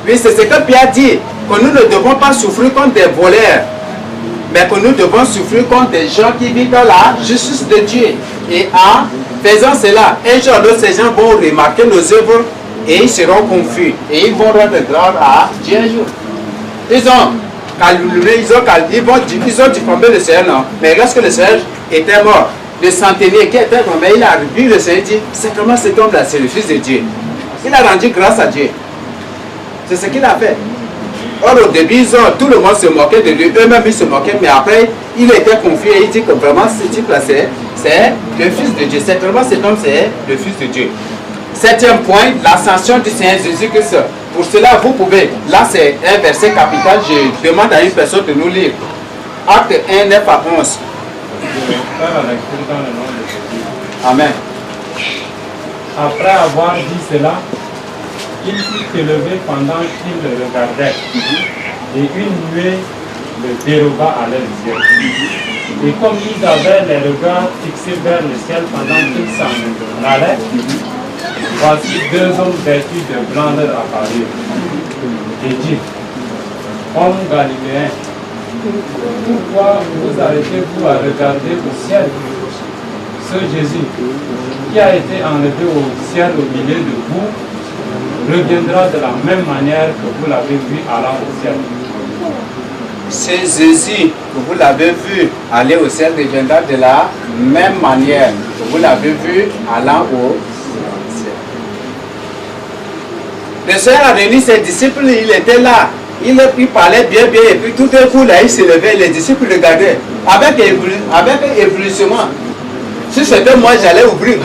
Puis c'est ce que Pierre dit, que nous ne devons pas souffrir comme des voleurs, mais que nous devons souffrir comme des gens qui vivent dans la justice de Dieu. Et en faisant cela, un jour d'autre, ces gens vont remarquer nos œuvres et ils seront confus. Et ils vont rendre grâce à Dieu un jour. Ils ont diffamé le Seigneur, non. Mais lorsque le Seigneur était mort, le centenier qui était mort, il a vu le Seigneur dit, c'est comment cet homme-là, c'est le Fils de Dieu. Il a rendu grâce à Dieu. C'est ce qu'il a fait. Or, au début, tout le monde se moquait de lui. Eux-mêmes, ils se moquaient. Mais après, il était confié et il dit que vraiment, ce type-là, c'est le Fils de Dieu. C'est vraiment cet homme, c'est le Fils de Dieu. Septième point, l'ascension du Seigneur Jésus-Christ. Pour cela, vous pouvez. Là, c'est un verset capital. Je demande à une personne de nous lire. Acte 1, 9 à 11. Amen. Après avoir dit cela, il fut élevé pendant qu'il le regardait, et une nuée le déroba à leurs yeux. Et comme ils avaient les regards fixés vers le ciel pendant qu'ils s'en allaient, voici deux hommes vêtus de blanc leur apparurent, et dit, hommes galiléens, pourquoi vous arrêtez-vous à regarder au ciel? Ce Jésus, qui a été enlevé au ciel au milieu de vous, reviendra de la même manière que vous l'avez vu allant au ciel. C'est Jésus que vous l'avez vu aller au ciel reviendra de la même manière que vous l'avez vu allant au ciel. Le Seigneur a réuni ses disciples, il était là. Il parlait bien, et puis tout d'un coup, là, il se levait, les disciples regardaient avec éblouissement. Si c'était moi, j'allais ouvrir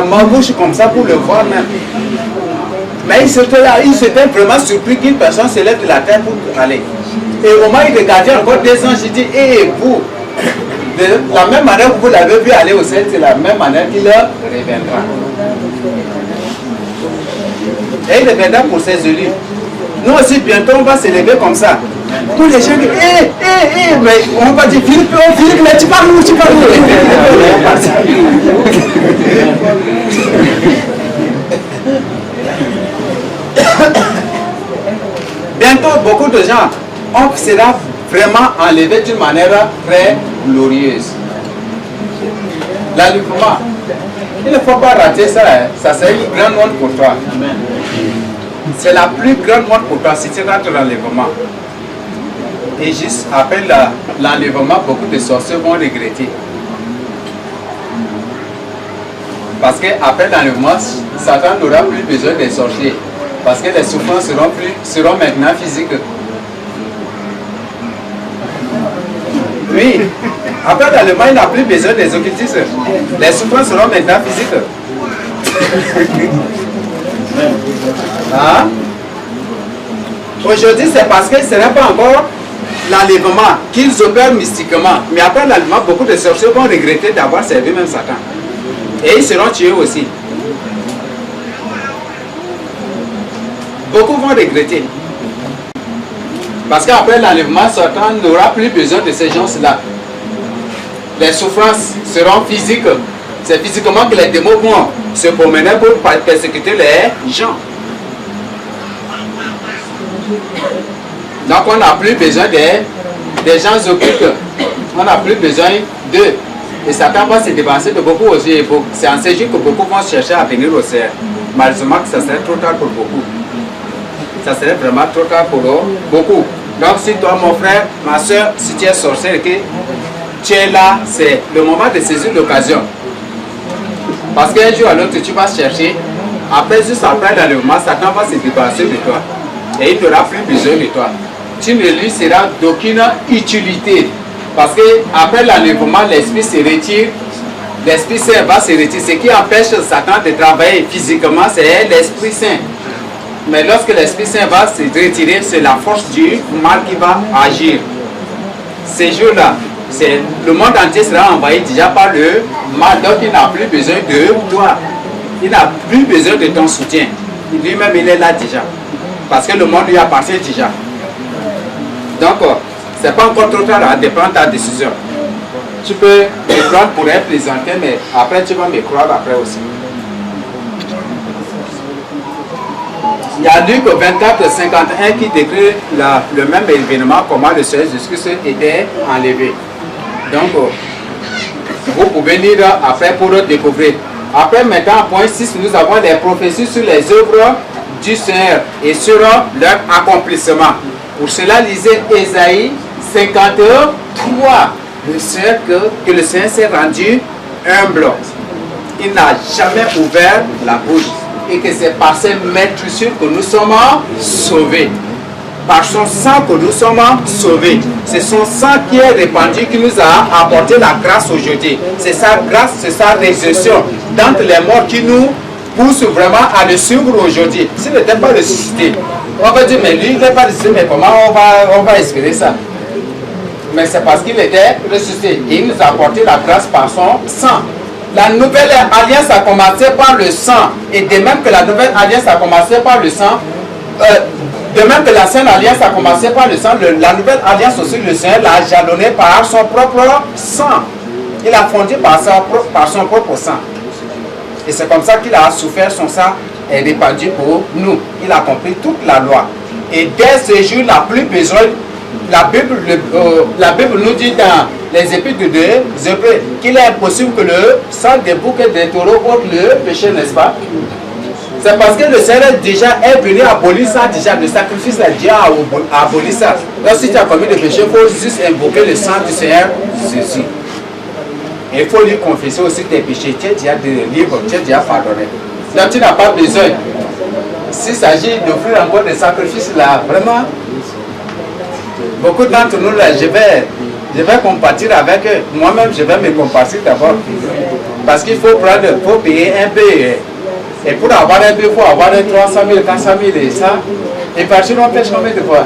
ma bouche comme ça pour le voir même. Mais il s'était vraiment surpris qu'une personne se lève de la terre pour aller. Et au moment où il regardait encore des anges, il dit, vous, de la même manière que vous l'avez vu aller au ciel, c'est la même manière qu'il reviendra. Et il reviendra pour ses élus. Nous aussi, bientôt, on va se lever comme ça. Tous les gens disent, mais on va dire, Philippe, mais tu parles où, Bientôt, beaucoup de gens, on sera vraiment enlevé d'une manière très glorieuse. L'enlèvement, il ne faut pas rater ça, hein. Ça c'est une grande honte pour toi. C'est la plus grande honte pour toi si tu rates l'enlèvement. Et juste après l'enlèvement, beaucoup de sorciers vont regretter. Parce qu'après l'enlèvement, Satan n'aura plus besoin des sorciers. Parce que les souffrances seront maintenant physiques. Oui, après l'enlèvement, il n'a plus besoin des occultistes. Les souffrances seront maintenant physiques. Hein? Aujourd'hui, c'est parce que ce n'est pas encore l'enlèvement qu'ils opèrent mystiquement. Mais après l'enlèvement, beaucoup de sorciers vont regretter d'avoir servi même Satan. Et ils seront tués aussi. Beaucoup vont regretter. Parce qu'après l'enlèvement, Satan n'aura plus besoin de ces gens-là. Les souffrances seront physiques. C'est physiquement que les démons vont se promener pour persécuter les gens. Donc on n'a plus besoin des gens occultes. On n'a plus besoin d'eux. Et Satan va se débarrasser de beaucoup aussi. C'est en ces jours que beaucoup vont chercher à venir au ciel. Malheureusement, ça serait trop tard pour beaucoup. Ça serait vraiment trop tard pour beaucoup. Donc si toi, mon frère, ma soeur, si tu es sorcière et que tu es là, c'est le moment de saisir l'occasion. Parce qu'un jour à l'autre, tu vas chercher. Après, juste après l'enlèvement, Satan va se débarrasser de toi. Et il n'aura plus besoin de toi. Tu ne lui seras d'aucune utilité. Parce qu'après l'enlèvement, l'Esprit se retire. L'Esprit Saint va se retirer. Ce qui empêche Satan de travailler physiquement, c'est l'Esprit Saint. Mais lorsque l'Esprit Saint va se retirer, c'est la force du mal qui va agir. Ces jours-là, le monde entier sera envahi déjà par le mal. Donc il n'a plus besoin de toi. Il n'a plus besoin de ton soutien. Lui-même, il est là déjà. Parce que le monde lui appartient déjà. Donc, ce n'est pas encore trop tard de prendre ta décision. Tu peux me prendre pour être présenté, mais après tu vas me croire après aussi. Il y a Luc 24, 51 qui décrit le même événement, comment le Seigneur Jésus-Christ était enlevé. Donc, vous pouvez lire après pour découvrir. Après, maintenant, point 6, nous avons les prophéties sur les œuvres du Seigneur et sur leur accomplissement. Pour cela, lisez Ésaïe 53. Le Seigneur que le Seigneur s'est rendu humble. Il n'a jamais ouvert la bouche. Et que c'est par ses maîtrissures que nous sommes sauvés. Par son sang que nous sommes sauvés. C'est son sang qui est répandu qui nous a apporté la grâce aujourd'hui. C'est sa grâce, c'est sa résurrection d'entre les morts qui nous pousse vraiment à le suivre aujourd'hui. S'il n'était pas ressuscité, on va dire, mais lui, il n'est pas ressuscité, mais comment on va espérer ça? Mais c'est parce qu'il était ressuscité. Et il nous a apporté la grâce par son sang. La nouvelle alliance a commencé par le sang. Et de même que la nouvelle alliance a commencé par le sang, de même que l'ancienne alliance a commencé par le sang, la nouvelle alliance aussi, le Seigneur l'a jalonné par son propre sang. Il a fondé par son propre sang. Et c'est comme ça qu'il a souffert, son sang est répandu pour nous. Il a compris toute la loi. Et dès ce jour, la plus besoin, la Bible nous dit dans les épîtres de Hébreux qu'il est impossible que le sang des boucs et des taureaux ôte le péché, n'est-ce pas? C'est parce que le Seigneur déjà est venu abolir ça, déjà le sacrifice a déjà aboli ça. Donc si tu as commis des péchés, il faut juste invoquer le sang du Seigneur Jésus. Et il faut lui confesser aussi tes péchés. Tu es déjà libre, tu es déjà pardonné. Donc tu n'as pas besoin. S'il s'agit d'offrir encore des sacrifices là, vraiment, beaucoup d'entre nous là, je vais compatir avec eux. Moi-même, je vais me compatir d'abord. Parce qu'il faut payer un peu. Et pour avoir un peu, il faut avoir 300 000, 400 000 et ça. Et partir, on pêche combien de fois?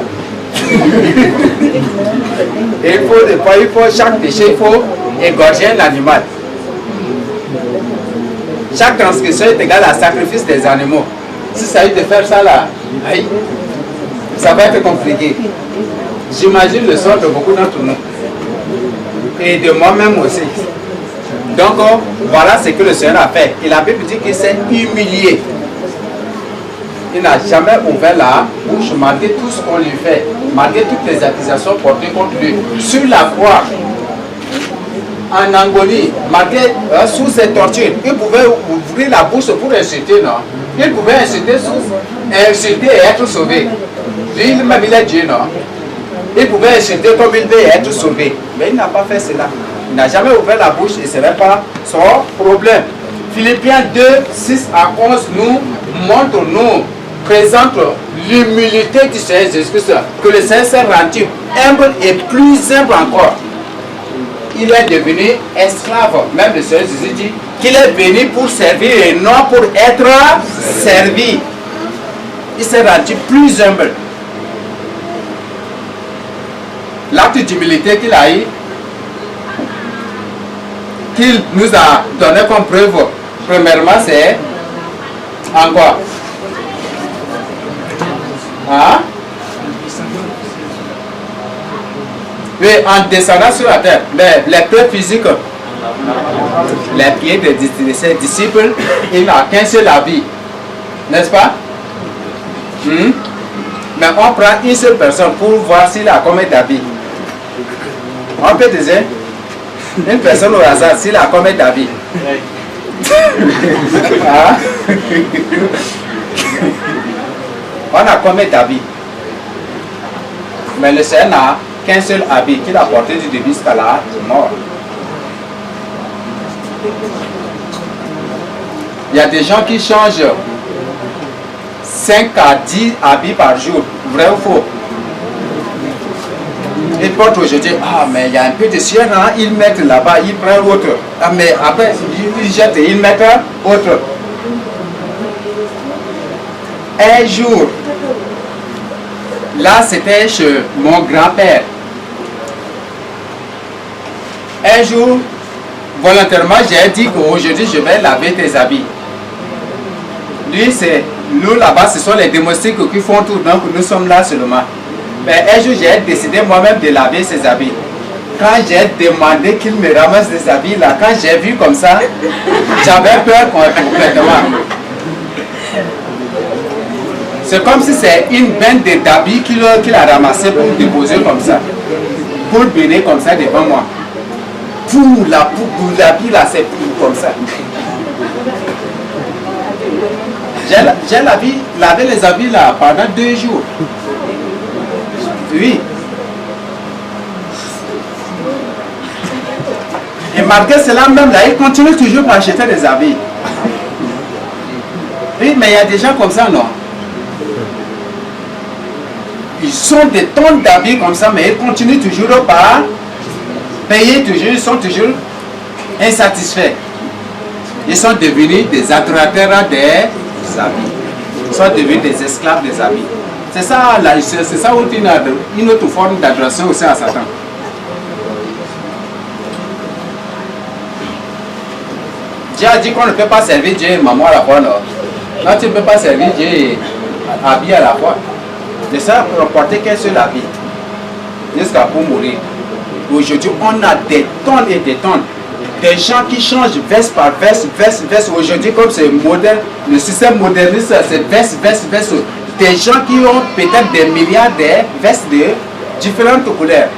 Et il faut chaque péché, il faut égorger un animal. Chaque transgression est égale à sacrifice des animaux. Si ça y est de faire ça là, aïe, ça va être compliqué. J'imagine le sort de beaucoup d'entre nous. Et de moi-même aussi. Donc, voilà ce que le Seigneur a fait. Et la Bible dit qu'il s'est humilié. Il n'a jamais ouvert la bouche malgré tout ce qu'on lui fait, malgré toutes les accusations portées contre lui. Sur la croix, en Angolie, malgré sous ses tortures, il pouvait ouvrir la bouche pour insulter, non? Il pouvait insulter et être sauvé. Lui, même il est Dieu, non? Il pouvait insulter comme il veut et être sauvé. Mais il n'a pas fait cela. Il n'a jamais ouvert la bouche et ce n'est pas son problème. Philippiens 2, 6 à 11 nous présente l'humilité du Seigneur Jésus-Christ, que le Seigneur s'est rendu humble et plus humble encore. Il est devenu esclave. Même le Seigneur Jésus dit qu'il est venu pour servir et non pour être servi. Il s'est rendu plus humble. L'acte d'humilité qu'il a eu, qu'il nous a donné comme preuve, premièrement, c'est en quoi? Hein? Oui, en descendant sur la terre, les preuves physiques, les pieds de ses disciples, il n'a qu'un seul habit, n'est-ce pas? Mais on prend une seule personne pour voir s'il a combien d'habits. On peut dire une personne au hasard, s'il a combien d'habits. Hein? On a combien d'habits? Mais le Seigneur n'a qu'un seul habit qu'il a porté du début jusqu'à la mort. Il y a des gens qui changent 5 à 10 habits par jour. Vrai ou faux? Ils portent aujourd'hui, mais il y a un peu de ciel, hein? Ils mettent là-bas, ils prennent autre. Mais après, ils jettent et ils mettent autre. Un jour, là c'était chez mon grand-père. Un jour, volontairement, j'ai dit qu'aujourd'hui je vais laver tes habits. Lui, nous là-bas, ce sont les domestiques qui font tout, donc nous sommes là seulement. Mais un jour, j'ai décidé moi-même de laver ses habits. Quand j'ai demandé qu'il me ramasse des habits là, quand j'ai vu comme ça, j'avais peur complètement. C'est comme si c'est une bande d'habits qu'il a ramassé pour déposer comme ça. Pour venir comme ça devant moi. Pour l'habit là, c'est pour comme ça. J'ai lavé les habits là pendant 2 jours. Oui. Et malgré cela même là, il continue toujours à acheter des habits. Oui, mais il y a des gens comme ça, non? Ils ont des tonnes d'habits comme ça, mais ils continuent toujours par payer toujours, ils sont toujours insatisfaits. Ils sont devenus des adorateurs des habits. Ils sont devenus des esclaves des habits. C'est ça, c'est ça une autre forme d'adoration aussi à Satan. Dieu a dit qu'on ne peut pas servir Dieu et maman à la fois, non? Là, tu ne peux pas servir Dieu et habiller à la fois. Ne ça reporter qu'un seul habit. Jusqu'à pour mourir. Aujourd'hui, on a des tonnes et des tonnes. Des gens qui changent veste par veste. Aujourd'hui, comme c'est moderne, le système moderniste, c'est veste. Des gens qui ont peut-être des milliards de vestes de différentes couleurs.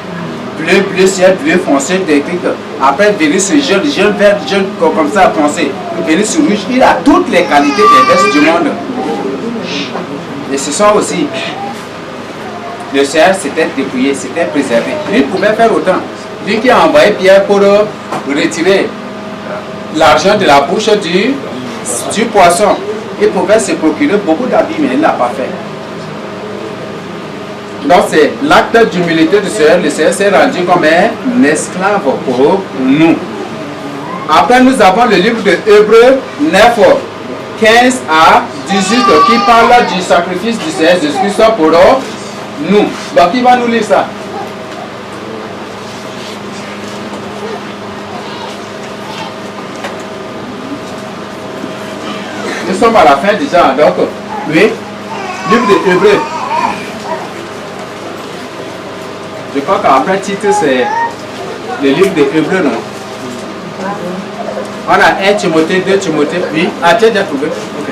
Bleu ciel, bleu foncé, des trucs. Après, venir ce jaune vert, jaune comme ça foncé. Venir ce rouge. Il a toutes les qualités des vestes du monde. Et ce sont aussi. Le Seigneur s'était dépouillé, s'était préservé. Lui pouvait faire autant. Lui qui a envoyé Pierre pour retirer l'argent de la bouche du poisson. Il pouvait se procurer beaucoup d'habits, mais il ne l'a pas fait. Donc c'est l'acte d'humilité du Seigneur. Le Seigneur s'est rendu comme un esclave pour nous. Après nous avons le livre de Hébreux 9, 15 à 18 qui parle du sacrifice du Seigneur Jésus-Christ pour nous. Donc qui va nous lire ça? Nous sommes à la fin déjà. Donc, oui, livre de Hébreux. Je crois qu'après le titre c'est le livre de Hébreux, non? On a 1 Timothée, 2 Timothée, oui. Ah, tu as déjà trouvé? Ok.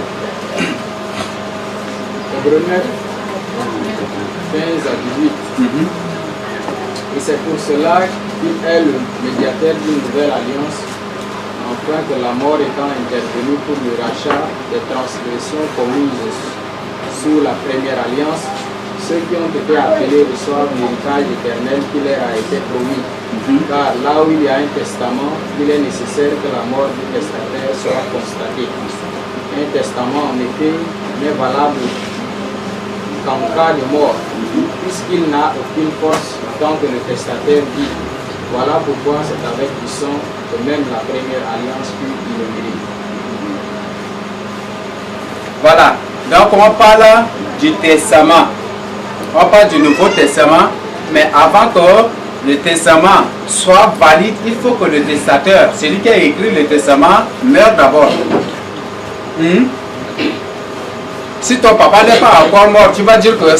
Hébreux 9, 15 à 18. Et c'est pour cela qu'il est le médiateur d'une nouvelle alliance, afin que la mort étant intervenue pour le rachat des transgressions commises sous la première alliance, ceux qui ont été appelés reçoivent l'héritage éternel qui leur a été promis. Car là où il y a un testament, il est nécessaire que la mort du testataire soit constatée. Un testament en effet n'est valable qu'en cas de mort, puisqu'il n'a aucune force tant que le testataire vit. Voilà pourquoi c'est avec du sang que même la première alliance fut inaugurée. Voilà. Donc on parle du testament. On parle du Nouveau Testament, mais avant que le testament soit valide, il faut que le testateur, celui qui a écrit le testament, meure d'abord. Si ton papa n'est pas encore mort, tu vas dire que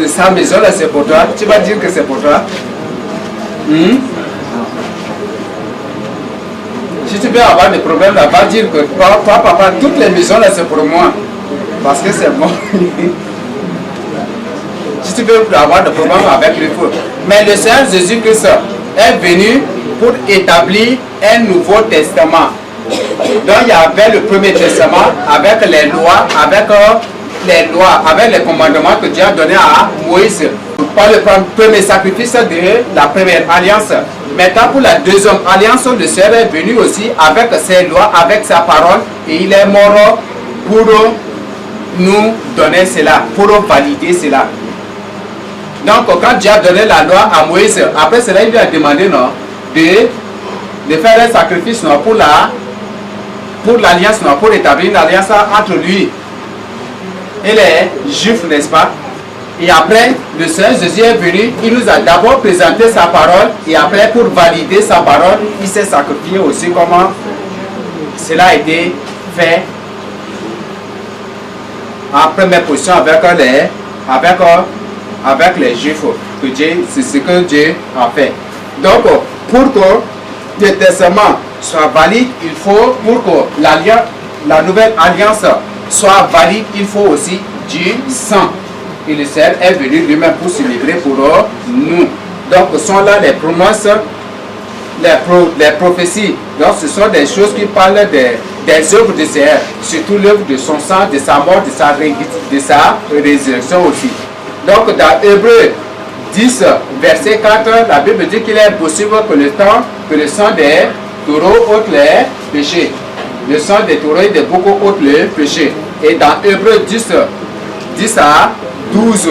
sa maison là c'est pour toi, tu vas dire que c'est pour toi. Si tu veux avoir des problèmes là, va dire que toi papa, toutes les maisons là c'est pour moi, parce que c'est moi. Si tu veux avoir des problèmes avec le feu. Mais le Seigneur Jésus-Christ est venu pour établir un nouveau testament. Donc il y avait le premier testament avec les lois, avec les commandements que Dieu a donnés à Moïse. Par le premier sacrifice de la première alliance. Maintenant pour la deuxième alliance, le Seigneur est venu aussi avec ses lois, avec sa parole, et il est mort pour nous donner cela, pour valider cela. Donc quand Dieu a donné la loi à Moïse, après cela il lui a demandé non, de faire un sacrifice non, pour l'alliance, non, pour établir une alliance entre lui et les Juifs, n'est-ce pas? Et après, le Seigneur Jésus est venu, il nous a d'abord présenté sa parole, et après pour valider sa parole, il s'est sacrifié aussi comment cela a été fait en première position avec les Juifs, c'est ce que Dieu a fait. Donc, pour que le testament soit valide, il faut, pour que la nouvelle alliance soit valide, il faut aussi du sang. Et le Seigneur est venu lui-même pour se livrer pour nous. Donc, ce sont là les promesses, les prophéties. Donc, ce sont des choses qui parlent des œuvres du Seigneur, surtout l'œuvre de son sang, de sa mort, de sa résurrection aussi. Donc, dans Hébreux 10, verset 4, la Bible dit qu'il est impossible que le sang des taureaux ôte les péchés. Le sang des taureaux et des boucs ôte les péchés. Et dans Hébreux 10 à 12,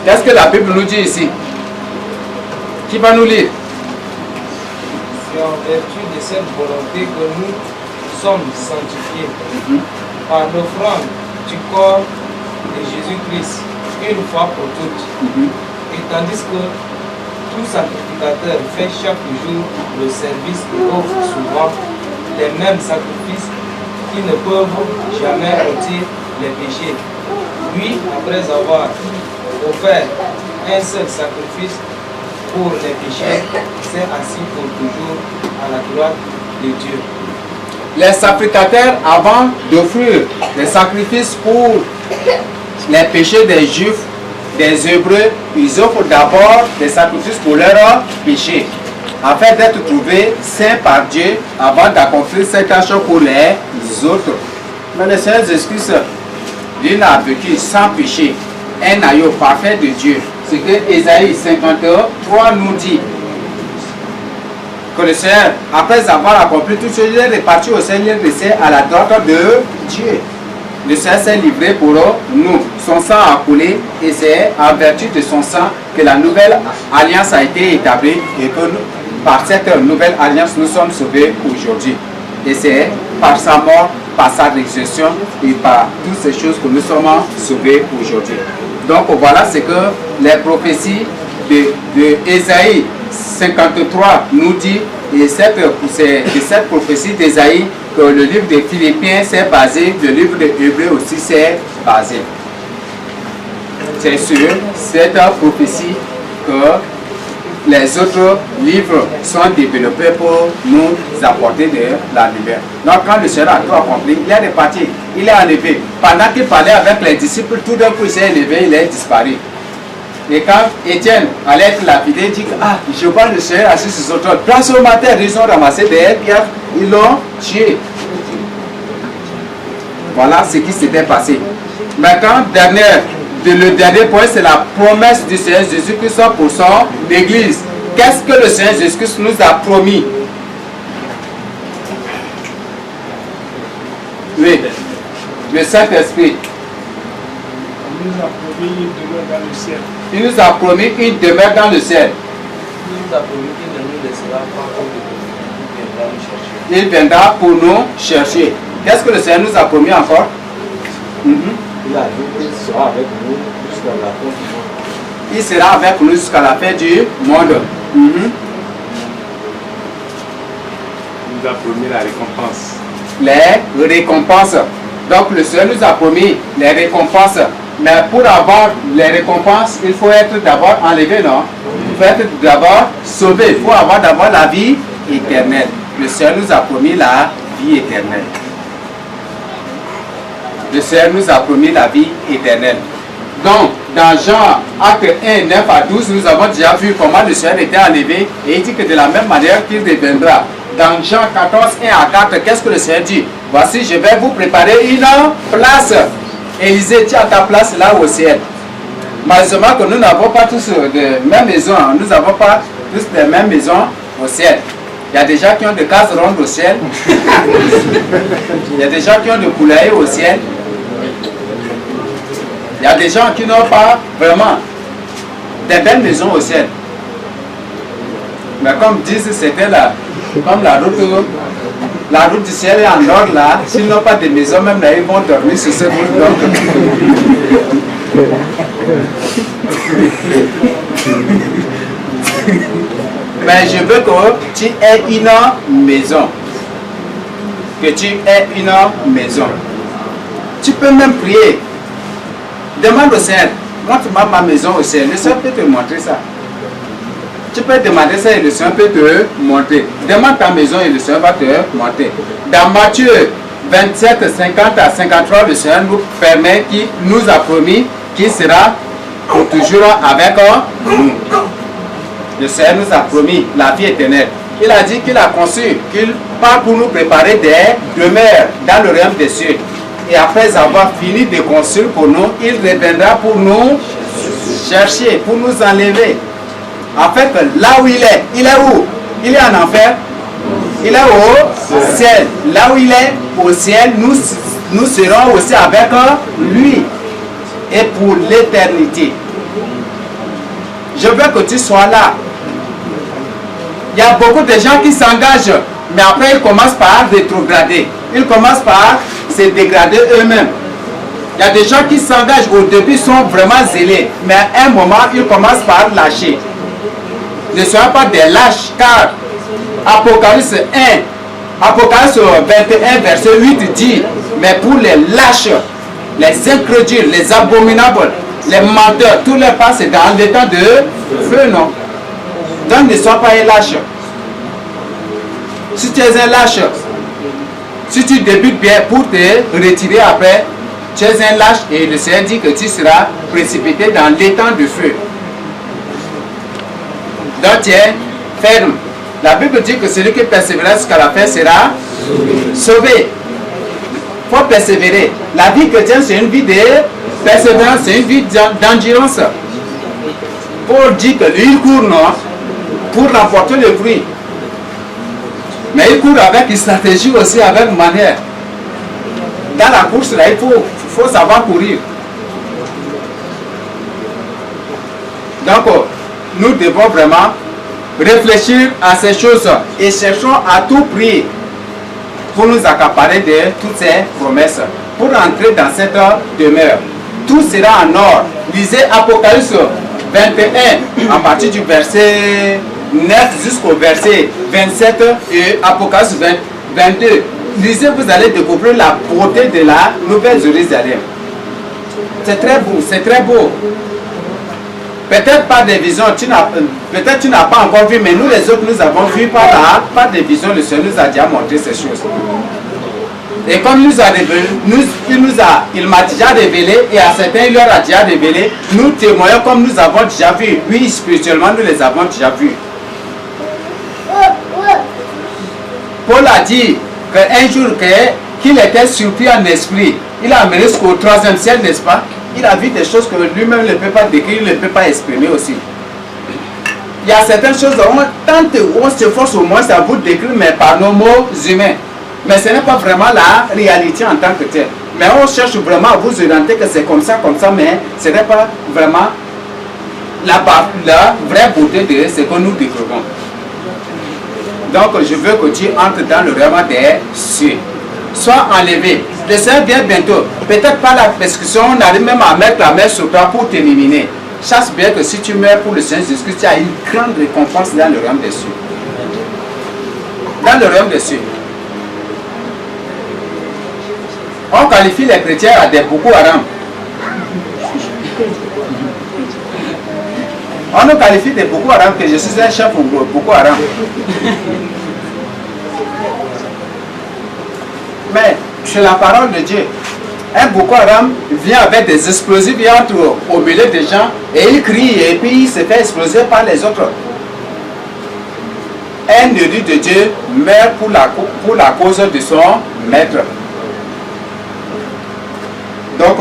qu'est-ce que la Bible nous dit ici? Qui va nous lire? C'est en vertu de cette volonté que nous sommes sanctifiés par l'offrande du corps de Jésus-Christ une fois pour toutes. Et tandis que tout sacrificateur fait chaque jour le service et offre souvent les mêmes sacrifices qui ne peuvent jamais ôter les péchés. Lui, après avoir offert un seul sacrifice pour les péchés, s'est assis pour toujours à la droite de Dieu. Les sacrificateurs, avant d'offrir les sacrifices pour les péchés des Juifs, des Hébreux, ils offrent d'abord des sacrifices pour leurs péchés, afin d'être trouvés saints par Dieu avant d'accomplir cette tâche pour les autres. Mais le Seigneur Jésus-Christ, lui n'a vécu sans péché, un agneau parfait de Dieu. Ce que Ésaïe 53 nous dit. Que le Seigneur, après avoir accompli toutes choses, il est reparti au Seigneur à la droite de Dieu. Le Seigneur s'est livré pour nous. Son sang a coulé et c'est en vertu de son sang que la nouvelle alliance a été établie et que nous, par cette nouvelle alliance, nous sommes sauvés aujourd'hui. Et c'est par sa mort, par sa résurrection et par toutes ces choses que nous sommes sauvés aujourd'hui. Donc voilà ce que les prophéties de Ésaïe 53 nous dit, et c'est de cette prophétie d'Ésaïe que le livre de Philippiens s'est basé, le livre de Hébreux aussi s'est basé. C'est sur cette prophétie que les autres livres sont développés pour nous apporter de la lumière. Donc quand le Seigneur a tout accompli, il est reparti, il est enlevé. Pendant qu'il parlait avec les disciples, tout d'un coup il s'est élevé, il est disparu. Et quand Étienne allait être lapidé, il dit que je vois le Seigneur assis sur son trône. Place au matin, ils ont ramassé des pierres, ils l'ont tué. Voilà ce qui s'était passé. Maintenant, le dernier point, c'est la promesse du Seigneur Jésus-Christ pour son Église. Qu'est-ce que le Seigneur Jésus-Christ nous a promis? Oui, le Saint-Esprit. Il nous a promis une demeure dans le ciel. Il nous a promis une demeure dans le ciel. Il nous a promis qu'il ne nous laissera pas comme de Il viendra pour nous chercher. Qu'est-ce que le Seigneur nous a promis encore? Il a dit qu'il sera avec nous jusqu'à la fin du monde. Il sera avec nous jusqu'à la fin du monde. Il nous a promis la récompense. Les récompenses. Donc le Seigneur nous a promis les récompenses. Mais pour avoir les récompenses, il faut être d'abord enlevé, non? Il faut être d'abord sauvé. Il faut avoir d'abord la vie éternelle. Le Seigneur nous a promis la vie éternelle. Le Seigneur nous a promis la vie éternelle. Donc, dans Jean, acte 1, 9 à 12, nous avons déjà vu comment le Seigneur était enlevé et il dit que de la même manière qu'il reviendra. Dans Jean 14, 1 à 4, qu'est-ce que le Seigneur dit? Voici, je vais vous préparer une place. Élisée, tu as ta place là au ciel. Malheureusement que nous n'avons pas tous de même maison. Nous n'avons pas tous les mêmes maisons au ciel. Il y a des gens qui ont des cases rondes au ciel. Il y a des gens qui ont des poulaillers au ciel. Il y a des gens qui n'ont pas vraiment des belles maisons au ciel. Mais comme disent, c'était là, comme la route du ciel est en or là. S'ils n'ont pas de maison, même là, ils vont dormir sur cette route. Mais je veux que tu aies une maison. Que tu aies une maison. Tu peux même prier. Demande au Seigneur, montre-moi ma maison au ciel. Le Seigneur peut te montrer ça. Tu peux demander ça et le Seigneur peut te montrer. Demande ta maison et le Seigneur va te montrer. Dans 27, 50 à 53, le Seigneur nous permet, qui nous a promis qu'il sera pour toujours avec nous. Le Seigneur nous a promis la vie éternelle. Il a dit qu'il a conçu, qu'il part pour nous préparer des demeures dans le royaume des cieux. Et après avoir fini de construire pour nous, il reviendra pour nous chercher, pour nous enlever. En fait, là où il est où? Il est en enfer. Il est au ciel. Là où il est au ciel, nous serons aussi avec lui. Et pour l'éternité. Je veux que tu sois là. Il y a beaucoup de gens qui s'engagent, mais après ils commencent par rétrograder. Ils commencent par se dégrader eux-mêmes. Il y a des gens qui s'engagent au début, sont vraiment zélés, mais à un moment, ils commencent par lâcher. Ne soyez pas des lâches, car Apocalypse 21, verset 8 dit, mais pour les lâches, les incrédules, les abominables, les menteurs, tous les pas, c'est dans l'état de feu, non? Donc ne sois pas un lâche. Si tu es un lâche, si tu débutes bien pour te retirer après, tu es un lâche et le Seigneur dit que tu seras précipité dans l'étang de feu. Donc tu es ferme. La Bible dit que celui qui persévérera jusqu'à la fin sera sauvé. Il faut persévérer. La vie chrétienne, c'est une vie de persévérance, c'est une vie d'endurance. Paul dit que lui, il court, non, pour remporter le prix. Mais il court avec une stratégie aussi, avec une manière. Dans la course, là, il faut savoir courir. Donc, nous devons vraiment réfléchir à ces choses et cherchons à tout prix pour nous accaparer de toutes ces promesses, pour entrer dans cette demeure. Tout sera en or. Lisez Apocalypse 21, à partir du verset 9 jusqu'au verset 27 et Apocalypse 22. Lisez, vous allez découvrir la beauté de la Nouvelle Jérusalem. C'est très beau, c'est très beau. Peut-être pas des visions, peut-être tu n'as pas encore vu, mais nous les autres, nous avons vu par des visions, le Seigneur nous a déjà montré ces choses. Et comme il nous a révélé, il m'a déjà révélé, et à certains il leur a déjà révélé, nous témoignons comme nous avons déjà vu. Oui, spirituellement, nous les avons déjà vus. Paul a dit qu'un jour qu'il était surpris en esprit, il a amené jusqu'au 3e ciel, n'est-ce pas? Il a vu des choses que lui-même ne peut pas décrire, ne peut pas exprimer aussi. Il y a certaines choses, on s'efforce au moins à vous décrire, mais par nos mots humains. Mais ce n'est pas vraiment la réalité en tant que telle. Mais on cherche vraiment à vous orienter que c'est comme ça, mais ce n'est pas vraiment la vraie beauté de ce que nous découvrons. Donc je veux que tu entres dans le royaume des cieux. Sois enlevé. Le Seigneur vient bientôt. Peut-être pas la persécution, on arrive même à mettre la main sur toi pour t'éliminer. Chasse bien que si tu meurs pour le Seigneur Jésus-Christ, tu as une grande récompense dans le royaume des cieux. Dans le royaume des cieux. On qualifie les chrétiens à des Boko Haram. On nous qualifie de Boko Haram que je suis un chef pour Boko Haram. Mais c'est la parole de Dieu. Un Boko Haram vient avec des explosifs, il entre au milieu des gens et il crie et puis il se fait exploser par les autres. Un élu de Dieu meurt pour la cause de son maître. Donc,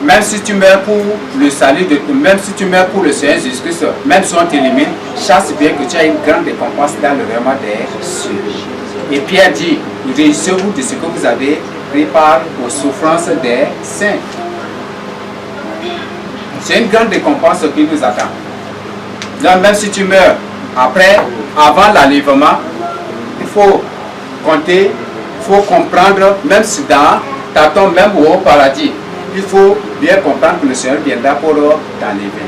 même si tu meurs pour le salut de tout, même si tu meurs pour le Seigneur Jésus-Christ, même si on t'élimine, chasse bien que tu as une grande récompense dans le royaume des cieux. Et Pierre dit, réjouissez-vous de ce que vous avez pris part aux souffrances des saints. C'est une grande récompense qui nous attend. Donc même si tu meurs avant l'enlèvement, il faut compter, il faut comprendre, même si dans ta tombe, même au paradis, il faut bien comprendre que le Seigneur viendra pour t'enlever.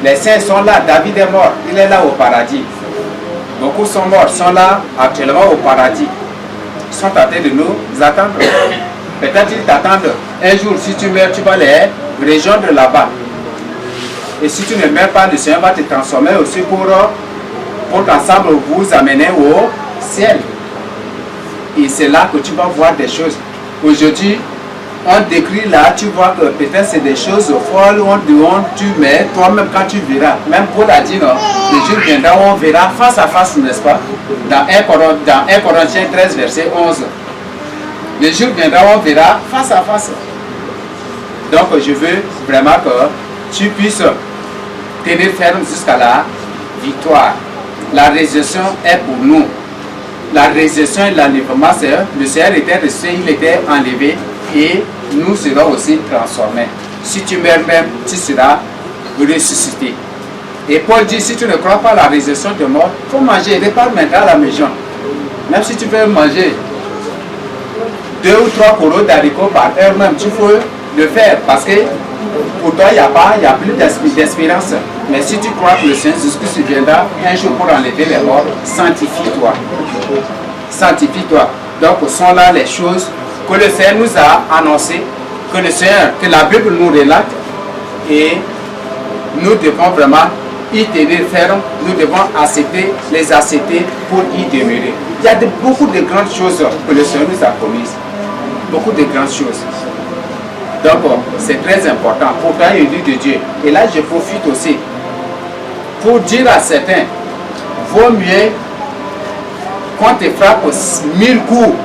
Les saints sont là, David est mort, il est là au paradis. Beaucoup sont morts, sont là actuellement au paradis. Ils sont en train de nous attendre. Peut-être qu'ils t'attendent. Un jour, si tu meurs, tu vas les rejoindre là-bas. Et si tu ne meurs pas, le Seigneur va te transformer aussi pour qu'ensemble vous amener au ciel. Et c'est là que tu vas voir des choses. Aujourd'hui, on décrit là, tu vois que peut-être c'est des choses folles, tu mets, toi-même quand tu verras. Même Paul a dit, non, le jour viendra où on verra face à face, n'est-ce pas? Dans 1 Corinthiens 13, verset 11. Le jour viendra où on verra face à face. Donc je veux vraiment que tu puisses tenir ferme jusqu'à la victoire. La résurrection est pour nous. La résurrection et l'enlèvement, c'est le Seigneur était ressuscité, il était enlevé et nous serons aussi transformés. Si tu meurs même, tu seras ressuscité. Et Paul dit, si tu ne crois pas à la résurrection de mort, il faut manger, repars maintenant à la maison. Même si tu veux manger 2 ou 3 coraux d'haricots par heure même, tu faut le faire parce que pour toi, il n'y a plus d'espérance. Mais si tu crois que le Seigneur Jésus-Christ viendra un jour pour enlever les morts, sanctifie-toi. Sanctifie-toi. Donc, ce sont là les choses que le Seigneur nous a annoncées, que la Bible nous relate et nous devons vraiment y tenir ferme, nous devons les accepter pour y demeurer. Il y a beaucoup de grandes choses que le Seigneur nous a promises. Beaucoup de grandes choses. Donc, c'est très important. Pourtant, il dit de Dieu. Et là, je profite aussi pour dire à certains, vaut mieux qu'on te frappe 1000 coups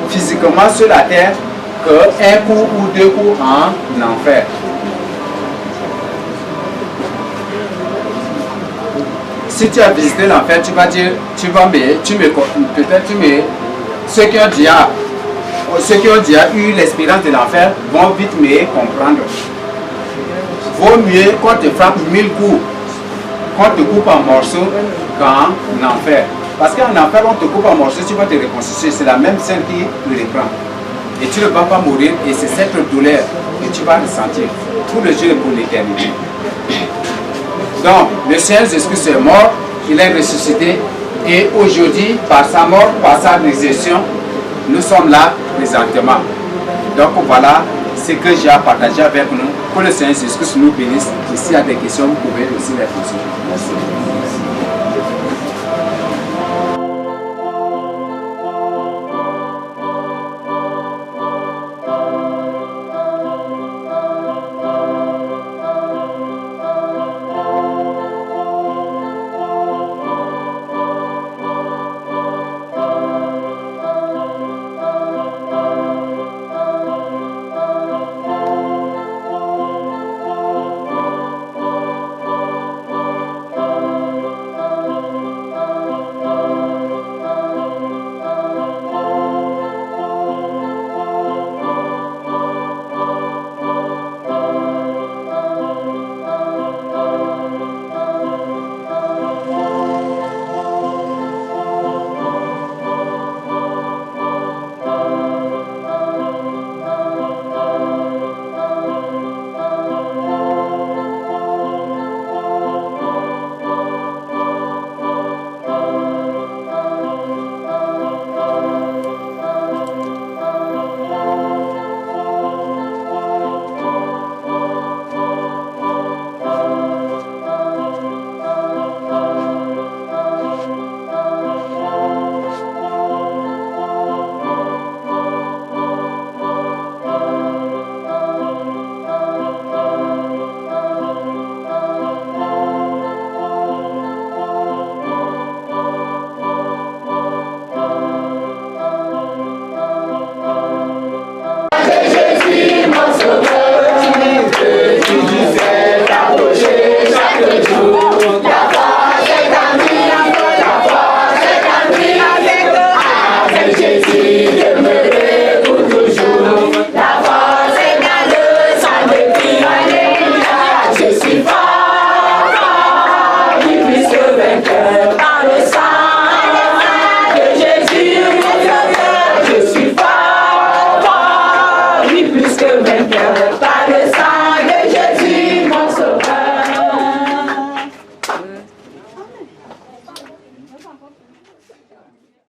physiquement sur la terre qu'un coup ou 2 coups en enfer. Si tu as visité l'enfer, tu vas dire, ceux qui ont déjà eu l'expérience de l'enfer vont vite me comprendre. Vaut mieux qu'on te frappe 1000 coups, qu'on te coupe en morceaux qu'en enfer. Parce qu'en enfer, on te coupe en morceaux, tu vas te reconstituer. C'est la même scène qui le reprend. Et tu ne vas pas mourir, et c'est cette douleur que tu vas ressentir tout le jour et pour l'éternité. Donc, le Seigneur Jésus-Christ est mort, il est ressuscité, et aujourd'hui, par sa mort, par sa résurrection, nous sommes là présentement. Donc voilà ce que j'ai à partager avec nous. Que le Seigneur Jésus-Christ nous bénisse. Et s'il y a des questions, vous pouvez aussi les poser. Merci.